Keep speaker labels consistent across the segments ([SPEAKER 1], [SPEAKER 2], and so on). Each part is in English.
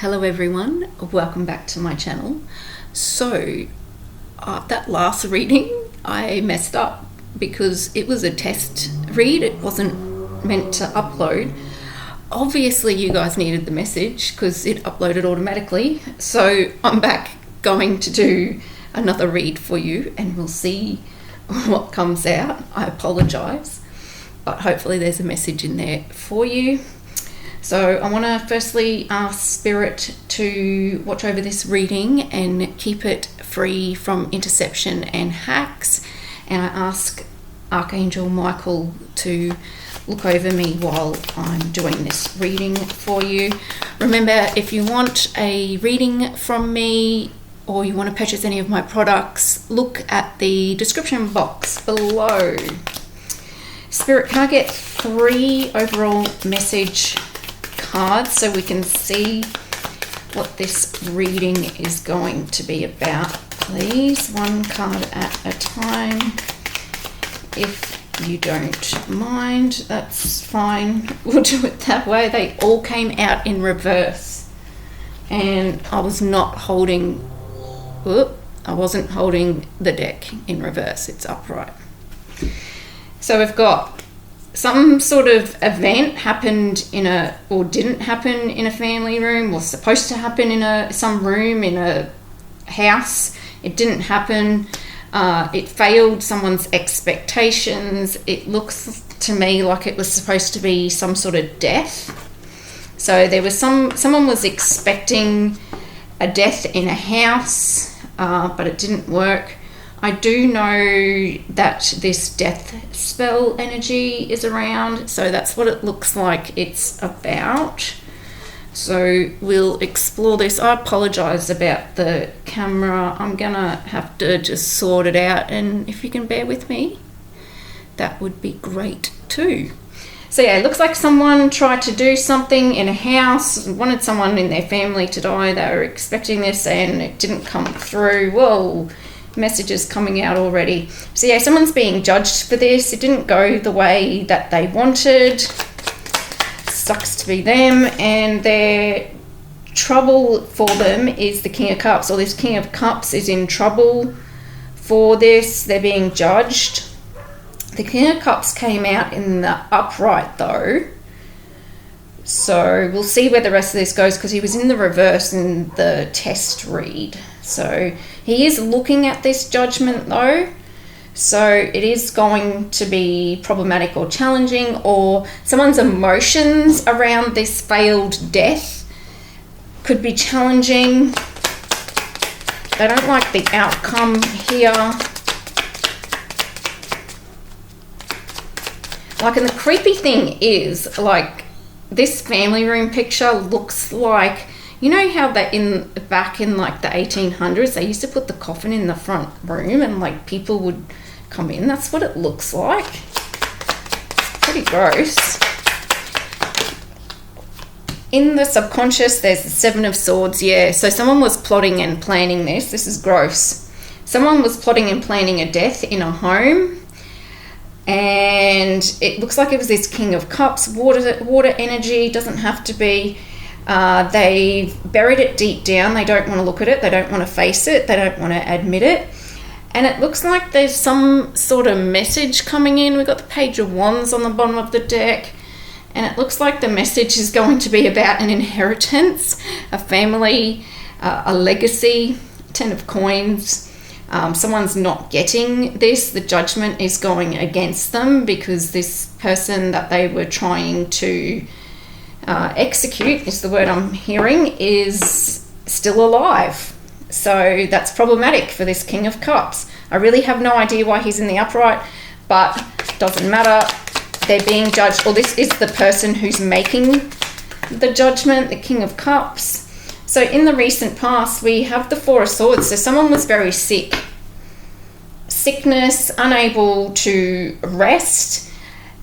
[SPEAKER 1] Hello everyone, welcome back to my channel. So that last reading I messed up because it was a test read, it wasn't meant to upload. Obviously you guys needed the message because it uploaded automatically, so I'm back going to do another read for you and we'll see what comes out. I apologize, but hopefully there's a message in there for you. So I want to firstly ask Spirit to watch over this reading and keep it free from interception and hacks. And I ask Archangel Michael to look over me while I'm doing this reading for you. Remember, if you want a reading from me or you want to purchase any of my products, look at the description box below. Spirit, can I get 3 overall message cards so we can see what this reading is going to be about, please? 1 card at a time. If you don't mind, that's fine. We'll do it that way. They all came out in reverse and I was not holding, I wasn't holding the deck in reverse, it's upright. So we've got some sort of event happened in or didn't happen in a family room, was supposed to happen in some room in a house. It didn't happen. It failed someone's expectations. It looks to me like it was supposed to be some sort of death. So there was someone was expecting a death in a house, but it didn't work. I do know that this death spell energy is around, so that's what it looks like it's about. So we'll explore this. I apologize about the camera. I'm gonna have to just sort it out, and if you can bear with me, that would be great too. So yeah, it looks like someone tried to do something in a house, wanted someone in their family to die. They were expecting this and it didn't come through. Whoa. Messages coming out already. So yeah, someone's being judged for this. It didn't go the way that they wanted. Sucks to be them, and their trouble for them is the King of Cups, or this King of Cups is in trouble for this. They're being judged. The King of Cups came out in the upright though, so we'll see where the rest of this goes because he was in the reverse in the test read. So he is looking at this judgment though, so it is going to be problematic or challenging, or someone's emotions around this failed death could be challenging. They don't like the outcome here. Like, and the creepy thing is, like, this family room picture looks like, you know how that back in like the 1800s, they used to put the coffin in the front room and like people would come in. That's what it looks like. It's pretty gross. In the subconscious, there's the 7 of Swords. Yeah, so someone was plotting and planning this. This is gross. Someone was plotting and planning a death in a home. And it looks like it was this King of Cups. Water energy, doesn't have to be. They buried it deep down. They don't want to look at it. They don't want to face it. They don't want to admit it. And it looks like there's some sort of message coming in. We've got the Page of Wands on the bottom of the deck. And it looks like the message is going to be about an inheritance, a family, a legacy, 10 of Coins. Someone's not getting this. The judgment is going against them because this person that they were trying to execute, is the word I'm hearing, is still alive. So that's problematic for this King of Cups. I really have no idea why he's in the upright, but doesn't matter. They're being judged, or this is the person who's making the judgment, the King of Cups. So in the recent past, we have the 4 of Swords. So someone was very sick. Sickness, unable to rest.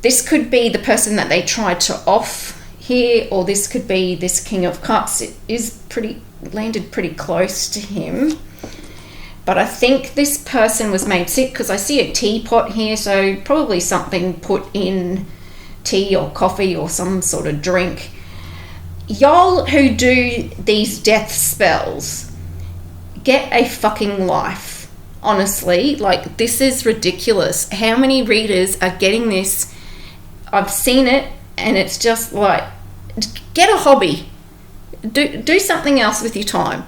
[SPEAKER 1] This could be the person that they tried to off here, or this could be this King of Cups. It is landed pretty close to him, but I think this person was made sick because I see a teapot here, so probably something put in tea or coffee or some sort of drink y'all who do these death spells, get a fucking life. Honestly, like, this is ridiculous. How many readers are getting this? I've seen it, and it's just like, get a hobby. Do something else with your time.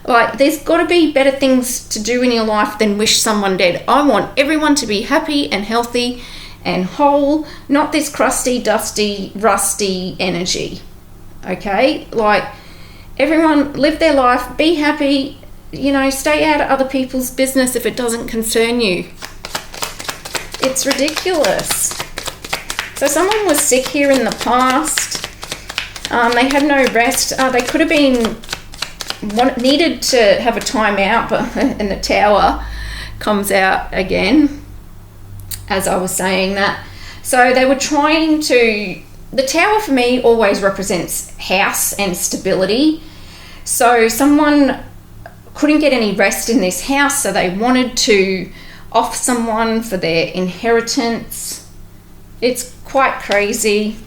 [SPEAKER 1] Like, there's got to be better things to do in your life than wish someone dead. I want everyone to be happy and healthy and whole, not this crusty, dusty, rusty energy. Okay? Like, everyone live their life, be happy, you know, stay out of other people's business if it doesn't concern you. It's ridiculous. So someone was sick here in the past. They had no rest. They could have been needed to have a time out, but and the Tower comes out again, as I was saying that. So they were trying to, the Tower for me always represents house and stability. So someone couldn't get any rest in this house, so they wanted to off someone for their inheritance. It's quite crazy.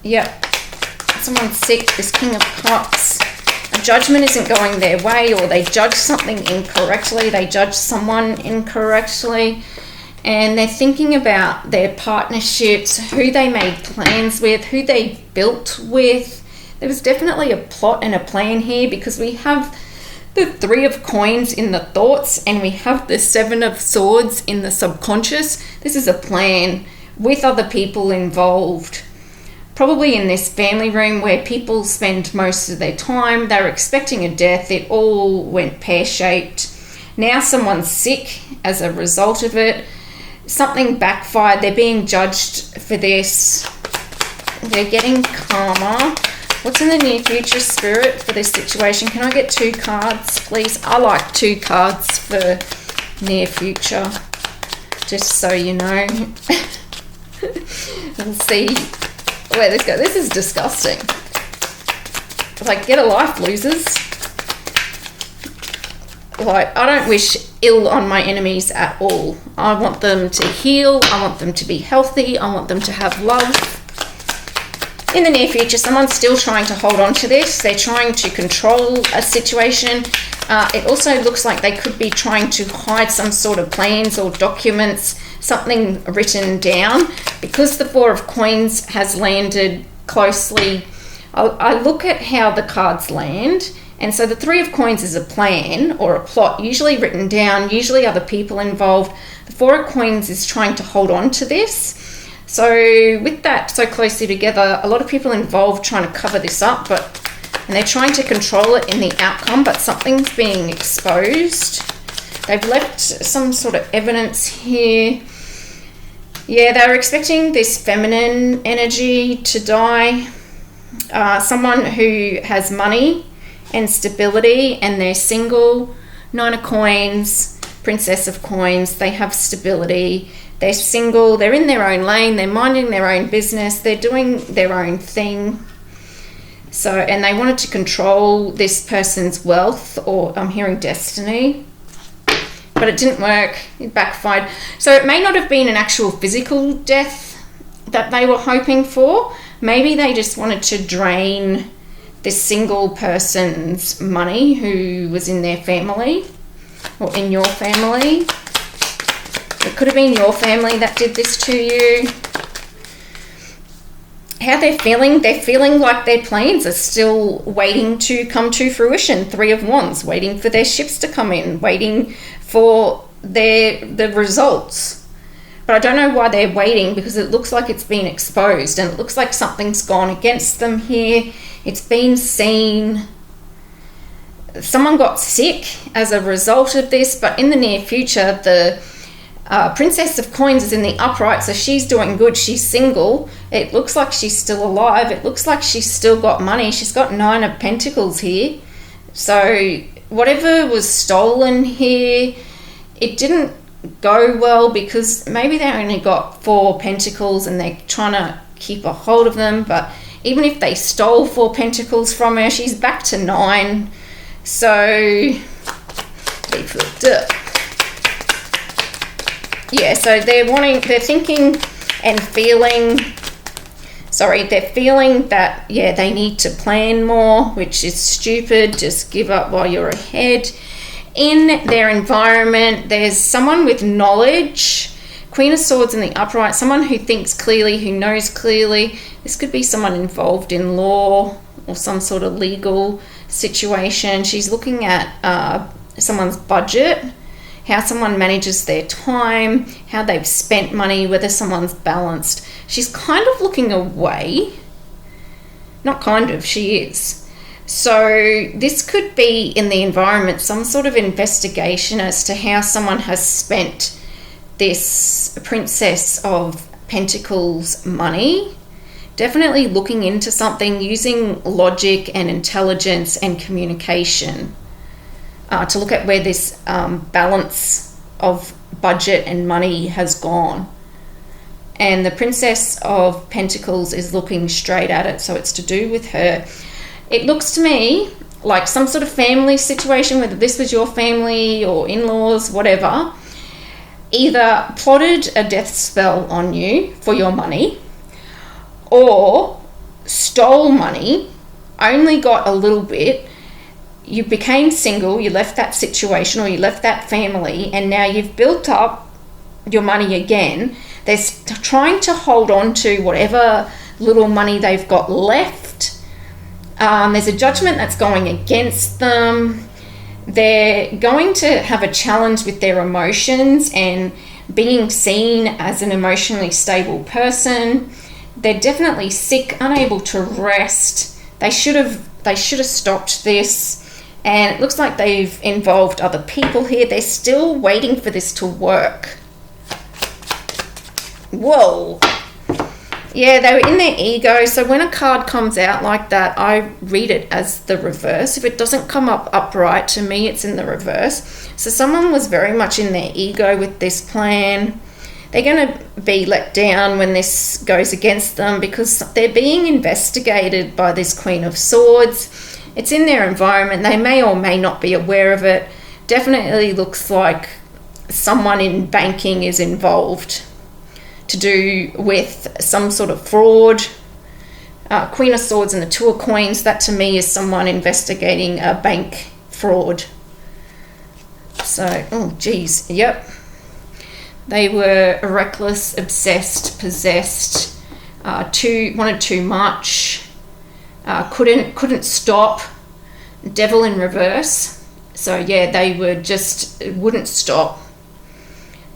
[SPEAKER 1] Yep. Someone's sick, this King of Cups. A judgment isn't going their way, or they judge something incorrectly, they judge someone incorrectly, and they're thinking about their partnerships, who they made plans with, who they built with. There was definitely a plot and a plan here, because we have the 3 of Coins in the thoughts, and we have the 7 of Swords in the subconscious. This is a plan with other people involved. Probably in this family room where people spend most of their time. They were expecting a death. It all went pear-shaped. Now someone's sick as a result of it. Something backfired. They're being judged for this. They're getting karma. What's in the near future, Spirit, for this situation? Can I get 2 cards, please? I like 2 cards for near future, just so you know. We'll see where this goes. This is disgusting. Like, get a life, losers. Like, I don't wish ill on my enemies at all. I want them to heal. I want them to be healthy. I want them to have love. In the near future, someone's still trying to hold on to this. They're trying to control a situation. It also looks like they could be trying to hide some sort of plans or documents, something written down. Because the 4 of Coins has landed closely, I look at how the cards land. And so the 3 of Coins is a plan or a plot, usually written down, usually other people involved. The 4 of Coins is trying to hold on to this. So with that so closely together, a lot of people involved trying to cover this up, and they're trying to control it in the outcome, but something's being exposed. They've left some sort of evidence here. Yeah, they're expecting this feminine energy to die. Someone who has money and stability, and they're single. 9 of Coins, Princess of Coins, they have stability. They're single, they're in their own lane, they're minding their own business, they're doing their own thing. So, and they wanted to control this person's wealth, or I'm hearing destiny, but it didn't work, it backfired. So it may not have been an actual physical death that they were hoping for. Maybe they just wanted to drain this single person's money who was in their family, or in your family. It could have been your family that did this to you. How they're feeling like their plans are still waiting to come to fruition. 3 of Wands, waiting for their ships to come in, waiting for the results. But I don't know why they're waiting, because it looks like it's been exposed, and it looks like something's gone against them here. It's been seen. Someone got sick as a result of this, but in the near future, the Princess of Coins is in the upright, so she's doing good. She's single. It looks like she's still alive. It looks like she's still got money. She's got 9 of Pentacles here. So whatever was stolen here, it didn't go well, because maybe they only got 4 Pentacles and they're trying to keep a hold of them. But even if they stole 4 Pentacles from her, she's back to 9. So they flipped it. Yeah, so they're thinking and feeling sorry, they're feeling that, yeah, they need to plan more, which is stupid. Just give up while you're ahead. In their environment, there's someone with knowledge. Queen of Swords in the upright, someone who thinks clearly, who knows clearly. This could be someone involved in law or some sort of legal situation. She's looking at someone's budget, how someone manages their time, how they've spent money, whether someone's balanced. She's kind of looking away. Not kind of, she is. So this could be in the environment, some sort of investigation as to how someone has spent this Princess of Pentacles money. Definitely looking into something, using logic and intelligence and communication to look at where this balance of budget and money has gone. And the Princess of Pentacles is looking straight at it, so it's to do with her. It looks to me like some sort of family situation, whether this was your family or in-laws, whatever, either plotted a death spell on you for your money or stole money, only got a little bit, you became single, you left that situation or you left that family, and now you've built up your money again. They're trying to hold on to whatever little money they've got left. There's a judgment that's going against them. They're going to have a challenge with their emotions and being seen as an emotionally stable person. They're definitely sick, unable to rest. They should have stopped this, and it looks like they've involved other people here. They're still waiting for this to work. Whoa. Yeah, they were in their ego. So when a card comes out like that, I read it as the reverse. If it doesn't come up upright, to me, it's in the reverse. So someone was very much in their ego with this plan. They're going to be let down when this goes against them because they're being investigated by this Queen of Swords. It's in their environment. They may or may not be aware of it. Definitely looks like someone in banking is involved, to do with some sort of fraud. Queen of Swords and the Two of Coins, that to me is someone investigating a bank fraud. So, oh geez, yep. They were reckless, obsessed, possessed, wanted too much, couldn't stop, devil in reverse. So yeah, they were just, wouldn't stop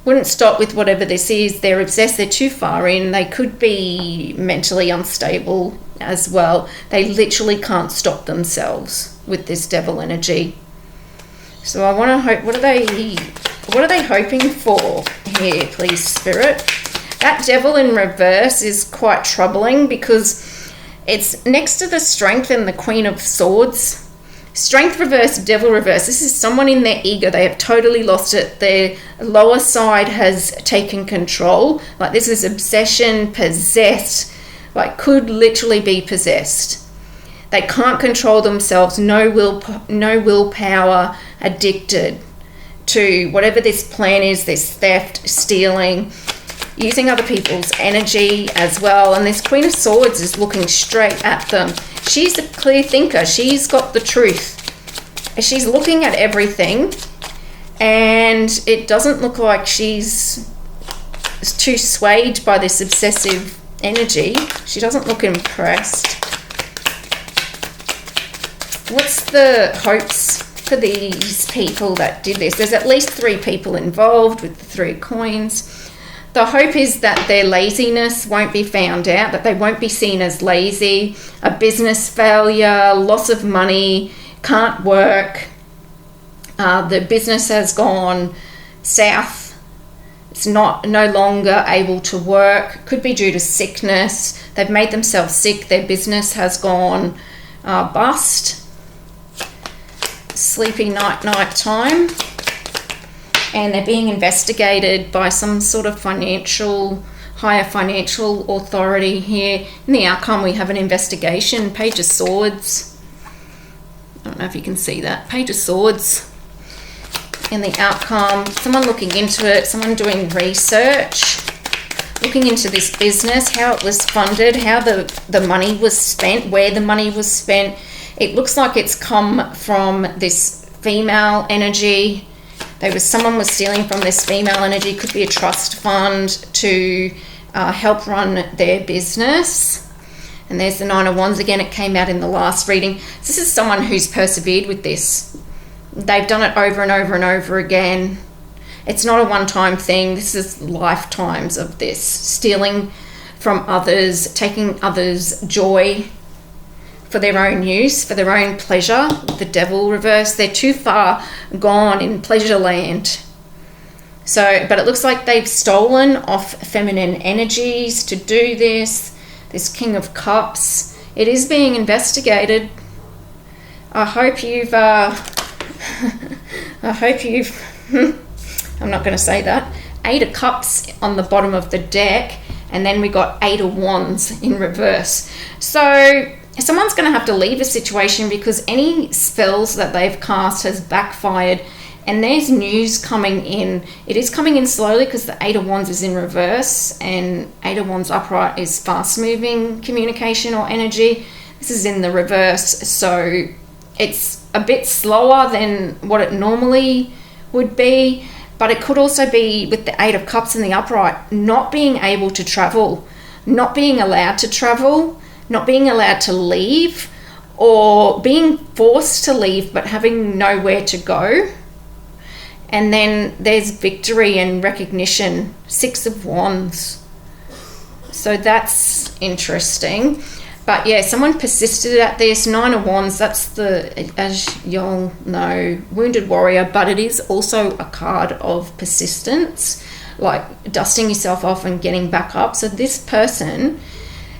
[SPEAKER 1] with whatever this is. They're obsessed, they're too far in. They could be mentally unstable as well. They literally can't stop themselves with this devil energy. So I want to hope, what are they hoping for here, please, Spirit? That devil in reverse is quite troubling because it's next to the Strength and the Queen of Swords. Strength reverse, devil reverse. This is someone in their ego. They have totally lost it. Their lower side has taken control. Like this is obsession, possessed, like could literally be possessed. They can't control themselves. No willpower, addicted to whatever this plan is, this theft, stealing, using other people's energy as well. And this Queen of Swords is looking straight at them. She's a clear thinker. She's got the truth. She's looking at everything, and it doesn't look like she's too swayed by this obsessive energy. She doesn't look impressed. What's the hopes for these people that did this? There's at least 3 people involved with the 3 coins. The hope is that their laziness won't be found out, that they won't be seen as lazy, a business failure, loss of money, can't work, the business has gone south, it's no longer able to work, could be due to sickness, they've made themselves sick, their business has gone bust, sleepy night time. And they're being investigated by some sort of higher financial authority here. In the outcome, we have an investigation, Page of Swords. I don't know if you can see that. Page of Swords. In the outcome, someone looking into it, someone doing research. looking into this business, how it was funded, how the money was spent, where the money was spent. It looks like it's come from this female energy. Someone was stealing from this female energy. Could be a trust fund to help run their business. And there's the Nine of Wands again. It came out in the last reading. So this is someone who's persevered with this. They've done it over and over and over again. It's not a one-time thing. This is lifetimes of this. Stealing from others, taking others' joy for their own use, for their own pleasure. The Devil reverse. They're too far gone in pleasure land. So, but it looks like they've stolen off feminine energies to do this. This King of Cups. It is being investigated. I hope you've I'm not going to say that. 8 of Cups on the bottom of the deck, and then we got 8 of Wands in reverse. So someone's going to have to leave a situation because any spells that they've cast has backfired, and there's news coming in. It is coming in slowly because the 8 of Wands is in reverse, and 8 of Wands upright is fast-moving communication or energy. This is in the reverse, so it's a bit slower than what it normally would be. But it could also be with the 8 of Cups in the upright, not being able to travel, not being allowed to travel, not being allowed to leave, or being forced to leave but having nowhere to go. And then there's victory and recognition, 6 of Wands. So that's interesting. But yeah, someone persisted at this. 9 of Wands, that's the, as you'll know, wounded warrior, but it is also a card of persistence, like dusting yourself off and getting back up. So this person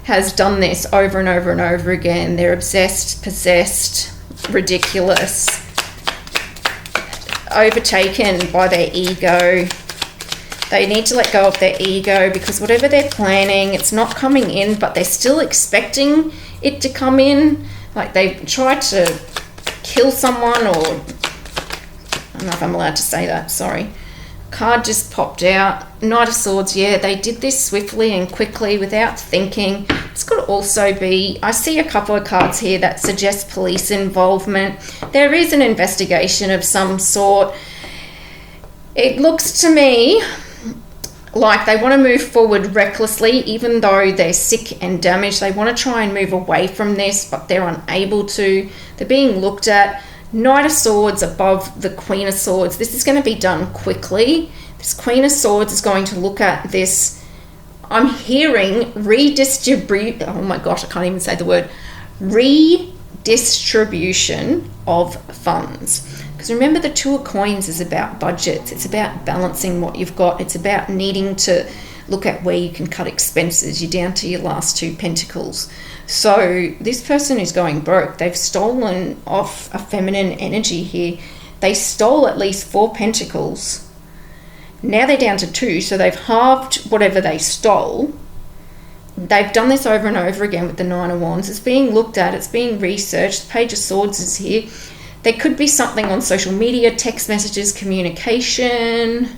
[SPEAKER 1] has done this over and over and over again. They're obsessed, possessed, ridiculous, overtaken by their ego. They need to let go of their ego because whatever they're planning, it's not coming in, but they're still expecting it to come in. Like they've tried to kill someone, or I don't know if I'm allowed to say that, sorry. Card just popped out. Knight of Swords, yeah, they did this swiftly and quickly without thinking. This could also be, I see a couple of cards here that suggest police involvement. There is an investigation of some sort. It looks to me like they want to move forward recklessly, even though they're sick and damaged. They want to try and move away from this, but they're unable to. They're being looked at. Knight of Swords above the Queen of Swords. This is going to be done quickly. This Queen of Swords is going to look at this. I'm hearing redistribute. Oh my gosh, I can't even say the word. Redistribution of funds. Because remember, the Two of Coins is about budgets. It's about balancing what you've got. It's about needing to look at where you can cut expenses. You're down to your last 2 pentacles. So this person is going broke. They've stolen off a feminine energy here. They stole at least 4 pentacles. Now they're down to 2, so they've halved whatever they stole. They've done this over and over again with the 9 of Wands. It's being looked at. It's being researched. The Page of Swords is here. There could be something on social media, text messages, communication.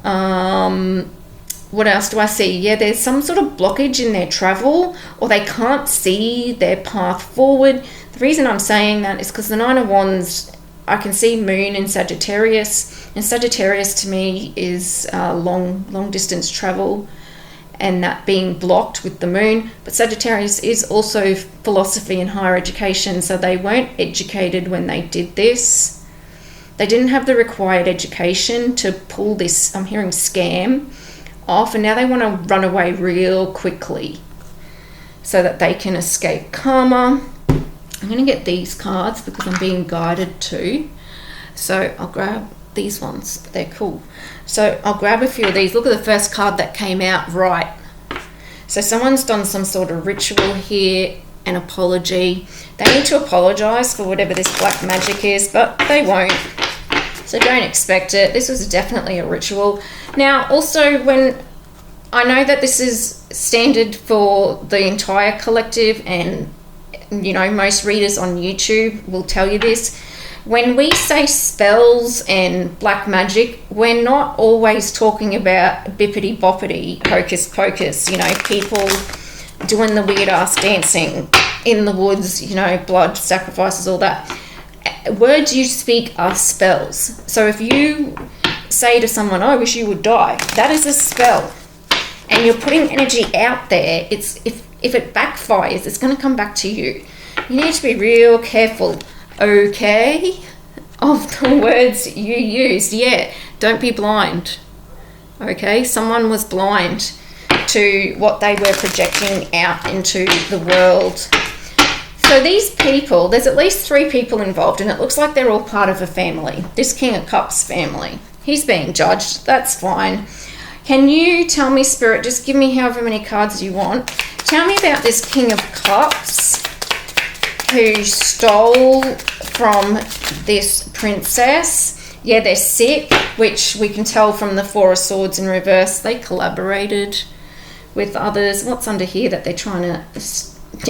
[SPEAKER 1] What else do I see? Yeah, there's some sort of blockage in their travel, or they can't see their path forward. The reason I'm saying that is because the 9 of Wands, I can see Moon in Sagittarius, and Sagittarius to me is long distance travel, and that being blocked with the Moon. But Sagittarius is also philosophy and higher education, so they weren't educated when they did this. They didn't have the required education to pull this, I'm hearing, scam off, and now they want to run away real quickly so that they can escape karma. I'm going to get these cards because I'm being guided to. So I'll grab these ones. They're cool. So I'll grab a few of these. Look at the first card that came out, right. So someone's done some sort of ritual here, an apology. They need to apologize for whatever this black magic is, but they won't. So don't expect it. This was definitely a ritual. Now, also, when I know that this is standard for the entire collective, and you know, most readers on YouTube will tell you this, When we say spells and black magic, we're not always talking about bippity boppity, hocus pocus, you know, people doing the weird ass dancing in the woods, you know, blood sacrifices, all that. Words you speak are spells. So if you say to someone, I wish you would die, that is a spell. And you're putting energy out there. It's if it backfires, it's going to come back to you. You need to be real careful, okay, of the words you use. Yeah, don't be blind, okay? Someone was blind to what they were projecting out into the world. So these people, there's at least 3 people involved, and it looks like they're all part of a family. This King of Cups family. He's being judged. That's fine. Can you tell me, Spirit, just give me however many cards you want. Tell me about this King of Cups who stole from this princess. Yeah, they're sick, which we can tell from the 4 of Swords in reverse. They collaborated with others. What's under here that they're trying to...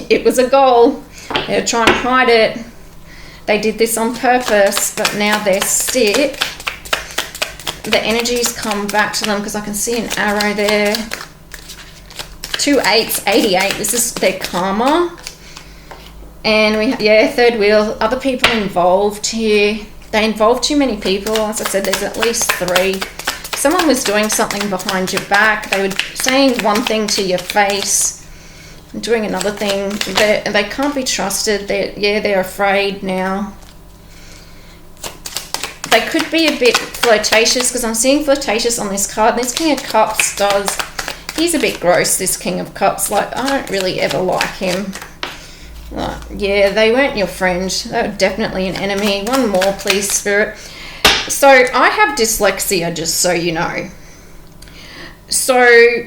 [SPEAKER 1] It was a goal. They're trying to hide it. They did this on purpose, but now they're sick. The energies come back to them because I can see an arrow there. 2 8s, 88. This is their karma. And we, yeah, third wheel. Other people involved here. They involved too many people. As I said, there's at least 3. Someone was doing something behind your back. They were saying one thing to your face, doing another thing. They can't be trusted. They're afraid now. They could be a bit flirtatious because I'm seeing flirtatious on this card. This King of Cups does. He's a bit gross, this King of Cups. Like, I don't really ever like him. Yeah, they weren't your friend. They were definitely an enemy. One more, please, Spirit. So, I have dyslexia, just so you know. So,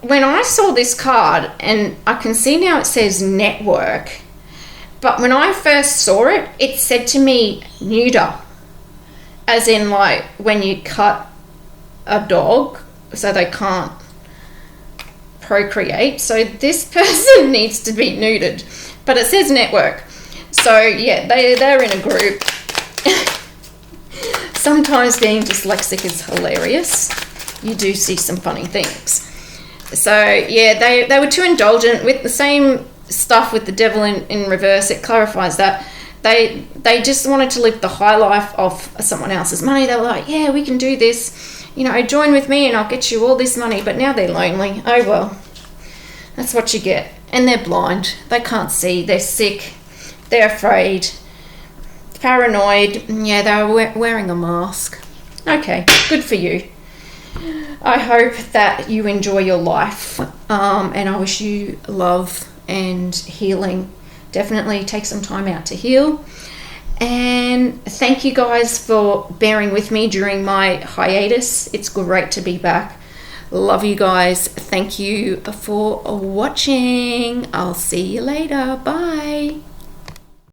[SPEAKER 1] when I saw this card, and I can see now it says network, but when I first saw it, it said to me neuter. As in, like, when you cut a dog so they can't procreate. So this person needs to be neutered. But it says network. So, yeah, they're in a group. Sometimes being dyslexic is hilarious. You do see some funny things. So, yeah, they were too indulgent with the same stuff with the devil in reverse. It clarifies that. They just wanted to live the high life of someone else's money. They were like, yeah, we can do this. You know, join with me and I'll get you all this money. But now they're lonely. Oh, well, that's what you get. And they're blind. They can't see. They're sick. They're afraid. Paranoid. Yeah, they were wearing a mask. Okay, good for you. I hope that you enjoy your life. And I wish you love and healing. Definitely take some time out to heal. And thank you guys for bearing with me during my hiatus. It's great to be back. Love you guys. Thank you for watching. I'll see you later. Bye.